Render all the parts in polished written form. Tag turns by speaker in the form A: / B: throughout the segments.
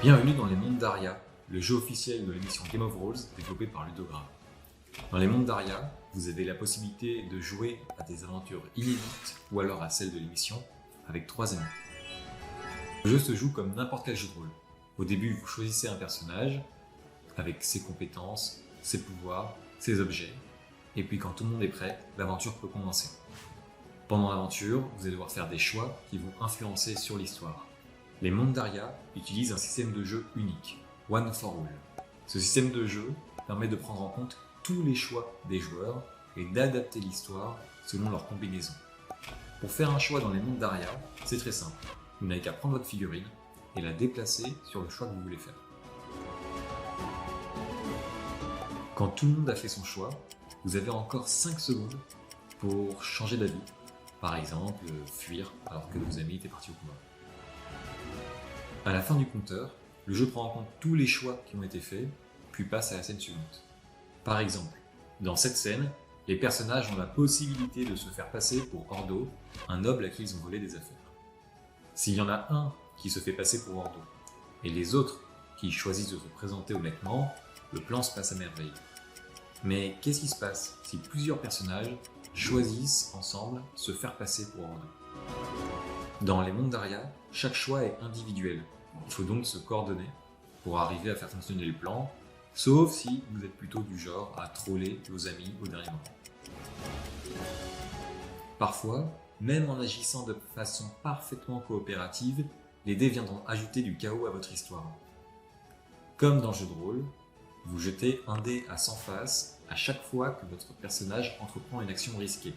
A: Bienvenue dans les mondes d'Aria, le jeu officiel de l'émission Game of Rolls développé par Ludograph. Dans les mondes d'Aria, vous avez la possibilité de jouer à des aventures inédites ou alors à celles de l'émission avec 3 amis. Le jeu se joue comme n'importe quel jeu de rôle. Au début, vous choisissez un personnage avec ses compétences, ses pouvoirs, ses objets, et puis quand tout le monde est prêt, l'aventure peut commencer. Pendant l'aventure, vous allez devoir faire des choix qui vont influencer sur l'histoire. Les mondes d'Aria utilisent un système de jeu unique, One for All. Ce système de jeu permet de prendre en compte tous les choix des joueurs et d'adapter l'histoire selon leur combinaison. Pour faire un choix dans les mondes d'Aria, c'est très simple. Vous n'avez qu'à prendre votre figurine et la déplacer sur le choix que vous voulez faire. Quand tout le monde a fait son choix, vous avez encore 5 secondes pour changer d'avis. Par exemple, fuir alors que vos amis étaient partis au combat. À la fin du compteur, le jeu prend en compte tous les choix qui ont été faits, puis passe à la scène suivante. Par exemple, dans cette scène, les personnages ont la possibilité de se faire passer pour Ordo, un noble à qui ils ont volé des affaires. S'il y en a un qui se fait passer pour Ordo, et les autres qui choisissent de se présenter honnêtement, le plan se passe à merveille. Mais qu'est-ce qui se passe si plusieurs personnages choisissent ensemble se faire passer pour Ordo? Dans les mondes d'Aria, chaque choix est individuel. Il faut donc se coordonner pour arriver à faire fonctionner le plan, sauf si vous êtes plutôt du genre à troller vos amis au dernier moment. Parfois, même en agissant de façon parfaitement coopérative, les dés viendront ajouter du chaos à votre histoire. Comme dans le jeu de rôle, vous jetez un dé à 100 faces à chaque fois que votre personnage entreprend une action risquée.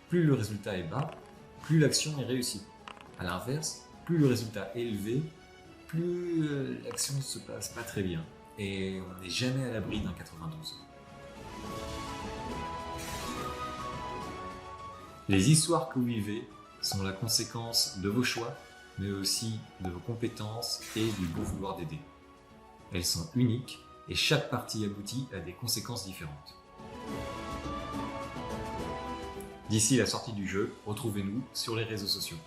A: Plus le résultat est bas, plus l'action est réussie. A l'inverse, plus le résultat est élevé, plus l'action ne se passe pas très bien. Et on n'est jamais à l'abri d'un 92. Les histoires que vous vivez sont la conséquence de vos choix, mais aussi de vos compétences et du bon vouloir des dés. Elles sont uniques et chaque partie aboutit à des conséquences différentes. D'ici la sortie du jeu, retrouvez-nous sur les réseaux sociaux.